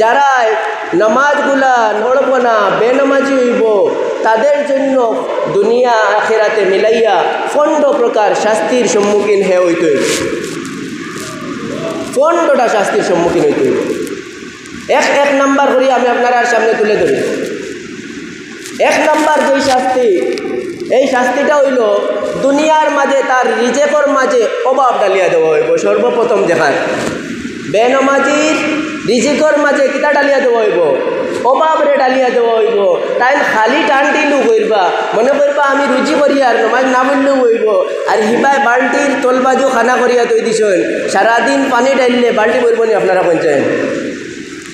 যারা নামাজগুলা নড়ব না, বেনামাজি হইব, তাদের জন্য দুনিয়া আখিরাতে মিলাইয়া ফন্ড প্রকার শাস্তির সম্মুখীন হইতে হইব। ফন্ডটা শাস্তির সম্মুখীন হইতে হইব। এক নাম্বার করি আমি আপনার সামনে তুলে ধরি। এক নাম্বার যেই শাস্তি, এই শাস্তিটা হইল দুনিয়ার মাঝে তার রিজেকর মাঝে অভাব ডালিয়া দেওয়া হইব। সর্বপ্রথম দেখান বেনামাজির রিজিকর মাঝে কিতা ডালিয়া দেওয়া হইব? অভাবরে ডালিয়া দেওয়া হইব। তাই খালি টানটিলু কইরবা, মনে করবা আমি রুজি করি আর নমাজ না বললেও হইব। আর হিবায় বাল্টির তলবাজু খানা করিয়া তৈ দিছেন, সারাদিন পানি ডাইলে বাল্টি বইব নি? আপনারা কইছেন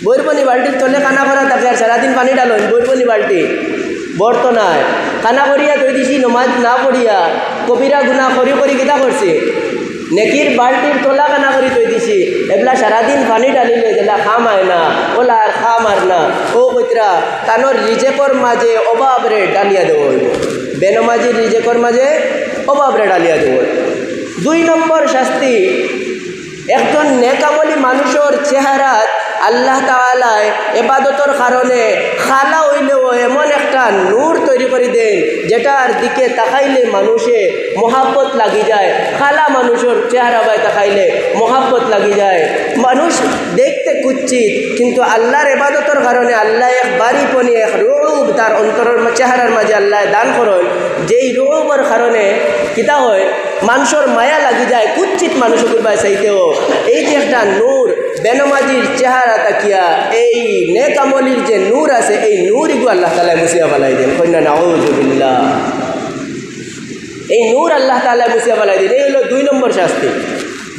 বইব নি? বাল্টির তলে খানা করা থাকে আর সারাদিন পানি ডালেন, বইব নি বাল্টি? বর্ত নাই, খানা করিয়া তৈ দিছি নমাজ না পড়িয়া, কবিরা গুণা করি করি কিতা করছে? নেকির বাল্টির তোলা কানা করি তৈ দিছি, এগুলা সারাদিন পানি ডালিলে যেটা খাম আয় না, ওলা আর খাম আর না। ও কইতরা তানোর রিজেকর মাঝে অভাবরে ডালিয়া দেব হইব। বেনমাজির রিজেকর মাঝে অভাবরে ডালিয়া দেব। 2 নম্বর শাস্তি, একজন নেকামলি মানুষের চেহারাত আল্লাহ তাআলায় ইবাদতর কারণে খালা হইলেও এমন একটা নূর তৈরি করে দেন, যেটার দিকে তাকাইলে মানুষে মোহাব্বত লাগি যায়। খালা মানুষের চেহারা বাই তাকাইলে মোহাব্বত লাগি যায়। মানুষ দেখতে কুচ্ছিত, কিন্তু আল্লাহর ইবাদতর কারণে আল্লাহ এক বাড়িপনি, এক রূপ তার অন্তরের চেহারার মাঝে আল্লাহ দান করেন। যেই রূপের কারণে কিতা হয়, মানুষের মায়া লাগি যায়, কুচ্ছিত মানুষ করবায় চাইতেও। এই যে একটা নূর বেনমাজির চেহারা তাকিয়া এই নেকামলির যে নূর আছে, এই নূরইগু আল্লাহ তাআলা মুছিয়া ফেলাই দেন। কইনা নাউযুবিল্লাহ। এই নূর আল্লাহ তাআলা মুছিয়া ফেলাই দেন। এই হলো 2 নম্বর শাস্তি,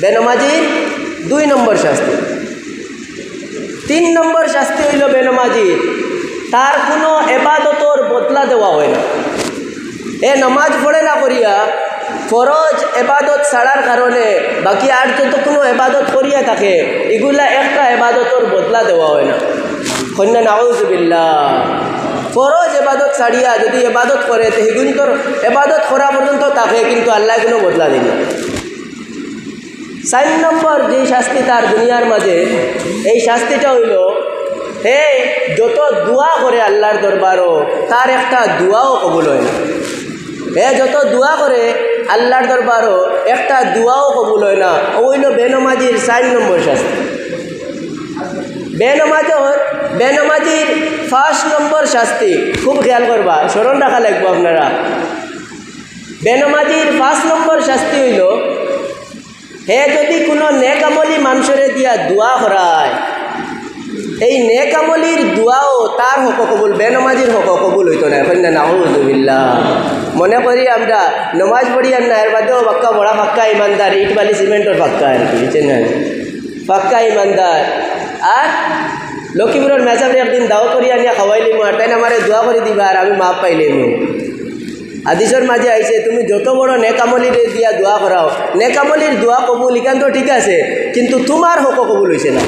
বেনমাজির 2 নম্বর শাস্তি। 3 নম্বর শাস্তি হইল বেনমাজির তার কোনো ইবাদতর বদলা দেওয়া হয় না। এ নামাজ পড়ে না করিয়া ফরজ এবাদত ছাড়ার কারণে বাকি আর যত কোনো এবাদত করিয়া থাকে, এগুলা একটা এবাদতর বদলা দেওয়া হয় না। কন্যা নাউযুবিল্লাহ। ফরজ এবাদত ছাড়িয়া যদি এবাদত করে, তো সেগুলি তোর এবাদত করা পর্যন্ত থাকে, কিন্তু আল্লাহ কোনো বদলা দিল। 4 নম্বর যে শাস্তি তার দুনিয়ার মাঝে, এই শাস্তিটা হইল হে যত দোয়া করে আল্লাহর দরবারও, তার একটা দোয়াও কবুল হয় না। হে যত দোয়া করে আল্লাহর দরবারও, একটা দোয়াও কবুল হয় না। ওইল বেনমাজির 4 নম্বর শাস্তি। বেনমাজির 1 নম্বর শাস্তি, খুব খেয়াল করবা, স্মরণ রাখা লাগবে আপনারা। বেনমাজির 1 নম্বর শাস্তি হইল হে যদি কোনো নেকামলি মানুষের দিয়া দোয়া করায়, এই নেকামলির দোয়াও তার হক কবুল, বেনমাজির হক কবুল হইতো না। কন্যা নাউযুবিল্লাহ। মনে করি আমরা নমাজ পড়ি আর না, এর বাদেও পাক্কা বড়া পাক্কা ইমানদার, ইট বালি সিমেন্টের পাক্কা আর কি, চেনেন পাক্কা ইমানদার। আর লক্ষ্মীপুরের মেজাবরে একদিন দাও করিয়া নিয়ে খাওয়াইলিম, আর তাই আমারে দোয়া করে দিবা আর আমি মাপ পাইলিম। হাদিসের মাঝে আইছে তুমি যত বড় নেকামলির দিয়া দোয়া করাও, নেকামলির দোয়া কবুল ইকান তো ঠিক আছে, কিন্তু তোমার হক কবুল হয়েছে না।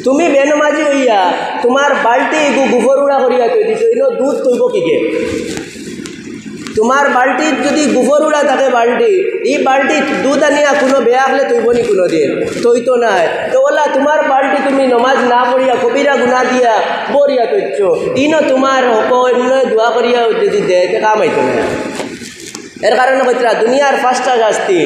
তুমি বেনমাজি হইয়া তোমার বাল্টি গুফর উড়া করিয়া তৈ দিছো, ইনো দুধ তৈব কিকে? তোমার বাল্টির যদি গুফর উড়া থাকে বাল্টি, এই বাল্টি দুধ আনিয়া কোনো বেয়া হলে তৈব নি? কোনো দিন তৈতো নাই। তো ওলা তোমার বাল্টি তুমি নমাজ না পড়িয়া কবিরা গুণা দিয়া বরিয়া তৈছ, ইনো তোমার হক অন্য দোয়া করিয়া যদি দেয় কাম আইতো না। এর কারণে কইতরা দুনিয়ার 5টা শাস্তি।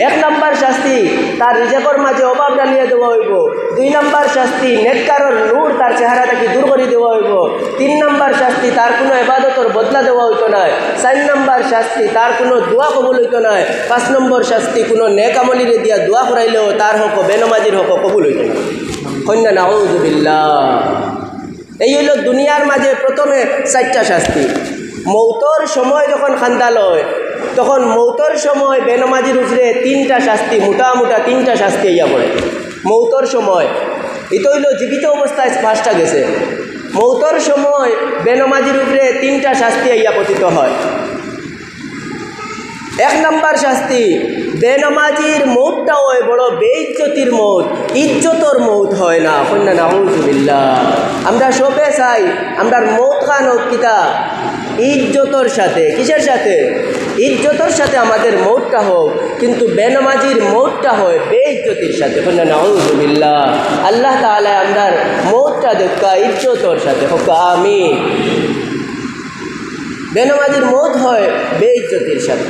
1 নম্বর শাস্তি তার রিজেকর মাঝে অভাব ডালিয়ে দেওয়া হইব। 2 নম্বর শাস্তি নেককারর নূর তার চেহারা থেকে দূর করে দেওয়া হইব। 3 নম্বর শাস্তি তার কোনো ইবাদতর বদলা দেওয়া হইতো না। 4 নম্বর শাস্তি তার কোনো দোয়া কবুল হইতো না। 5 নম্বর শাস্তি কোনো নেকামলিরে দিয়া দোয়া করাইলেও তার হক বেনমাজির হক কবুল হইতো না। কন্যা নাউযুবিল্লাহ। এই হইল দুনিয়ার মাঝে প্রথমে 4টা শাস্তি। মৌতর সময় যখন খান্দাল হয়, তখন মৌতর সময় বেনমাজির উপরে 3টা শাস্তি, মোটা 3টা শাস্তি ইয়া পড়ে। মৌতর সময় এটা হইল জীবিত অবস্থায় 5টা গেছে, মৌতর সময় বেনমাজির উপরে 3টা শাস্তি ইয়া পতিত হয়। 1 নম্বর শাস্তি বেনমাজির মৌতটা হয় বড় বেইজ্জতির মৌত, ইজ্জতর মৌত হয় না। কন্যা নাউযুবিল্লাহ। আমরা সবে চাই আমরা মৌত খান হোক কিতা ইজ্জতর সাথে। কিসের সাথে? ইজ্জতর সাথে আমাদের মৌতটা হোক, কিন্তু বেনমাজির মৌতটা হয় বেইজ্জতির সাথে। কন্যা নাউযুবিল্লাহ। আল্লাহ তাআলা আমরার মৌত দেখা ইজ্জতর সাথে হোক আমি। বেনমাজির মৌত হয় বেইজ্জতির সাথে।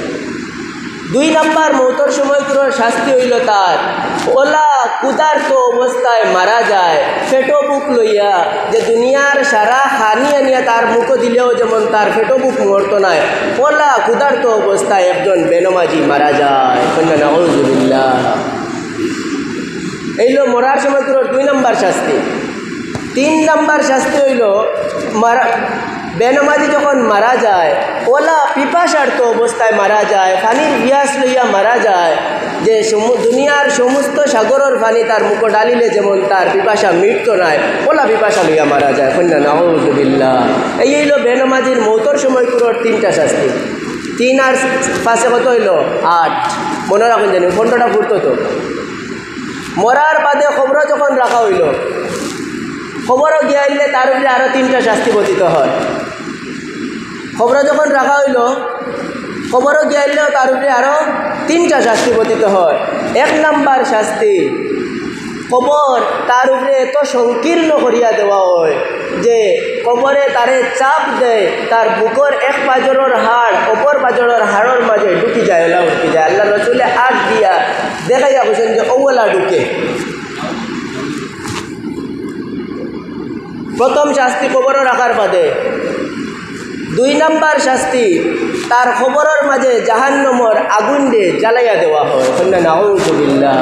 2 নাম্বার মৌতর সময় পুরো শাস্তি হইল তার ওলা ক্ষুধার্ত অবস্থায় মারা যায় ফেটো বুক লইয়া, যে দুনিয়ার সারা হানি আনিয়া তার মুখ দিলেও যেমন তার ফেটো বুক মরত নাই, ওলা ক্ষুধার্ত অবস্থায় একজন বেনমাজি মারা যায়। নাউযুবিল্লাহ। এইল মরার সময় পুরো 2 নাম্বার শাস্তি। 3 নাম্বার শাস্তি হইল বেনমাজি যখন মারা যায় ওলা পিপাসার্থ অবস্থায় মারা যায়, পানির পিয়াস লইয়া মারা যায়, যে দুনিয়ার সমস্ত সাগরের পানি তার মুখ ডালিলে যেমন তার পিপাসা মিটত নাই, ওলা পিপাসা লইয়া মারা যায়। নাউযুবিল্লাহ। এই হইল বেনমাজির মৌতর সময় পুরোর 3টা শাস্তি। 3 আর 5 কত হইল 8। মনে রাখুন জানি 15টা ফুটতো তো। মরার বাদে খবর যখন রাখা হইল, খবরও গিয়াইলে তার উপরে আরও 3টা শাস্তি পতিত হয়। খবর যখন রাখা হইল, খবরও গিয়াইলেও তার উপরে আরও 3টা শাস্তি পতিত হয়। 1 নাম্বার শাস্তি, খবর তার উপরে এত সংকীর্ণ করিয়া দেওয়া হয় যে কবরে তারে চাপ দেয়, তার বুকর এক পাজরের হাড় অপর পাজরের হাড়ের মাঝে ঢুকি যায়, ওলা ঢুকি যায়। আল্লাহ রসুলে আগ দিয়া দেখাইয়া বলছেন যে ওলা ঢুকে। প্রথম শাস্তি খবরও রাখার বাদে। 2 নাম্বার শাস্তি, তার খবরের মাঝে জাহান্নামের আগুন দিয়ে জ্বালাইয়া দেওয়া হয়। নাউযুবিল্লাহ।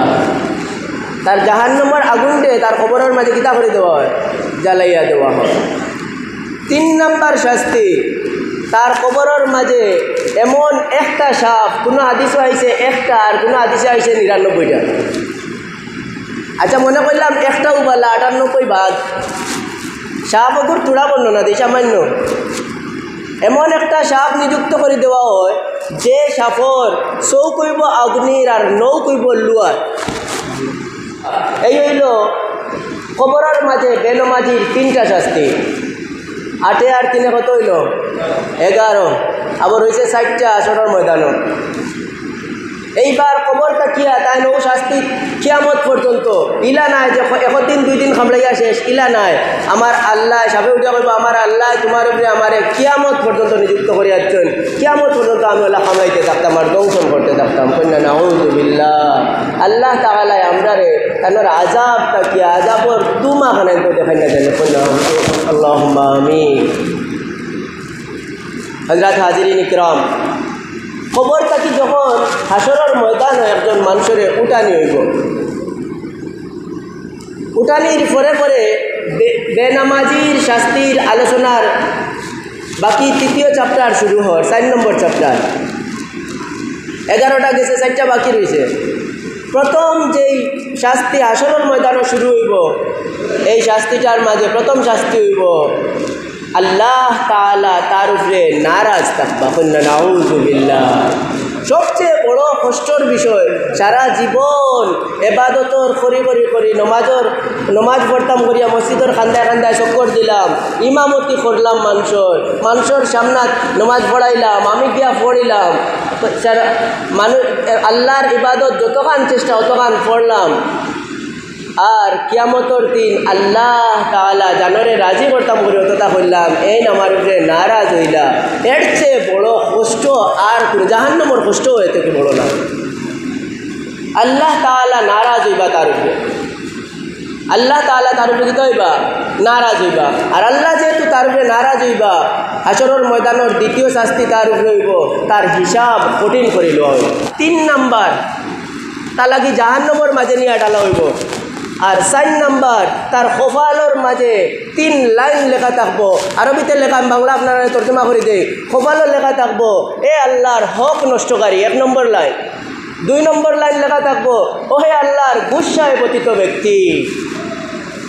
তার জাহান্নামের আগুন দিয়ে তার খবরের মাঝে কিতা করে দেওয়া হয়, জ্বালাইয়া দেওয়া হয়। 3 নাম্বার শাস্তি, তার কবরের মাঝে এমন একটা সাপ, কোনো হাদিসে আইছে একটা আর কোনো হাদিসে আইছে 99টা। আচ্ছা মনে করলাম একটাও বালা 98 ভাগ। সাপ ওগুর তুড়া বর্ণনা দিই সামান্য। এমন একটা সাপ নিযুক্ত করে দেওয়া হয় যে সাপর 100 কইব অগ্নির আর 9 কইব লুয়ার। এই হইল কবরের মাঝে বেনমাজির 3টা শাস্তি। 8 আর 3 কত হইল 11। আবার হয়েছে 60টা আসরের ময়দানও। এইবার কবর তাকিয়া তাই নৌ শাস্তি কিয়ামত পর্যন্ত ইলা নাই যে 1 দিন 2 দিন খামড়াইয়া শেষ, ইলা নাই। আমার আল্লাহ সাপে উঠিয়া কইব আমার আল্লাহ তোমার উপরে আমারে কিয়ামত পর্যন্ত নিযুক্ত করিয়া দিচ্ছেন, কিয়ামত পর্যন্ত আমি ওলা খামড়াইতে থাকতাম আর দংশন করতে থাকতাম। নাউযুবিল্লাহ। আল্লাহ তাআলা আমরারে তার আযাব তাকিয়া আযাবর তুমা খানাই তো দেখাই না জানে। আল্লাহুম্মা আমিন। হযরত হাজিরিন ইকরাম, খবর থাকি যখন হাসরের ময়দানে একজন মানুষের উঠানি হইব, উঠানির পরে পরে বেনামাজির শাস্তির আলোচনার বাকি 3য় চ্যাপ্টার শুরু হয়। 4 নম্বর চ্যাপ্টার। 11টা গেছে, 4টা বাকি রয়েছে। প্রথম যেই শাস্তি হাসরের ময়দানে শুরু হইব, এই শাস্তিটার মাঝে প্রথম শাস্তি হইব আল্লাহ তাআলা তার উপরে নারাজ থাকবা। নাউযুবিল্লাহ। সবচেয়ে বড় কষ্টর বিষয়, সারা জীবন এবাদতর করি নমাজ পড়তাম করিয়া মসজিদের খান্দায় খান্দায় চক্কর দিলাম, ইমামতি করলাম, মানুষের সামনাত নমাজ পড়াইলাম, আমি গিয়া পড়িলাম, মানুষ আল্লাহর ইবাদত যতখান চেষ্টা অতখান পড়লাম, আর কিয়ামতর দিন আল্লাহ তাআলা জানরে রাজি করতাম করি অতটা করলাম, এই আমার উপরে নারাজ হইলা। এর চেয়ে বড় কষ্ট আর কোনো জাহান্নামের কষ্ট হয়ে থেকে বড় না। আল্লাহ তাআলা নারাজ হইবা তার উপরে, আল্লাহ তাআলা তার উপরে কী হইবা, নারাজ হইবা। আর আল্লাহ যেহেতু তার উপরে নারাজ হইবা, হাসরের ময়দানের 2য় শাস্তি তার উপরে হইব, তার হিসাব কঠিন করে লওয়া হইব। 3 নাম্বার, তা লাগি জাহান্নামের মাঝে নিয়ে ডালা হইব। আর 4 নাম্বার, তার কপালের মাঝে 3 লাইন লেখা থাকবো, আরবিতে লেখা, বাংলা আপনারা তর্জমা করে দেই। কপালের লেখা থাকবো এ আল্লাহর হক নষ্টকারী, 1 নম্বর লাইন। 2 নম্বর লাইন লেখা থাকবো ওহে আল্লাহর গুসায় পতিত ব্যক্তি।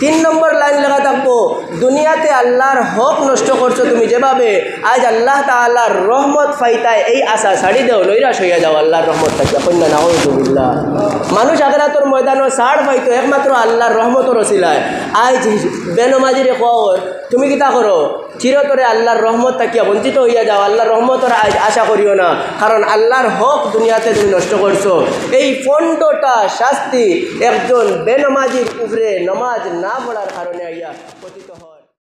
3 নম্বর লাইন লেখা থাকবো দুনিয়াতে আল্লাহর হক নষ্ট করছো তুমি যেভাবে, আজ আল্লাহ তাআলার রহমত ফাইতায় এই আশা ছাড়ি দেও, নৈরাশ হইয়া যাও আল্লাহর রহমত থাকে। কন্যা নাউযুবিল্লাহ। মানুষ আখিরাতের ময়দানে ছাড় পাইতো একমাত্র আল্লাহর রহমতের ওসিলায়। আজ বেনমাজিরে কও তুমি কিতা করো, চিরতরে আল্লাহর রহমত তাকিয়া বঞ্চিত হইয়া যাও, আল্লাহর রহমতের আশা করিও না, কারণ আল্লাহর হক দুনিয়াতে তুমি নষ্ট করছো। এই পণ্ডটা শাস্তি একজন বেনমাজির উপরে নমাজ না পড়ার কারণে আইয়া পতিত হয়।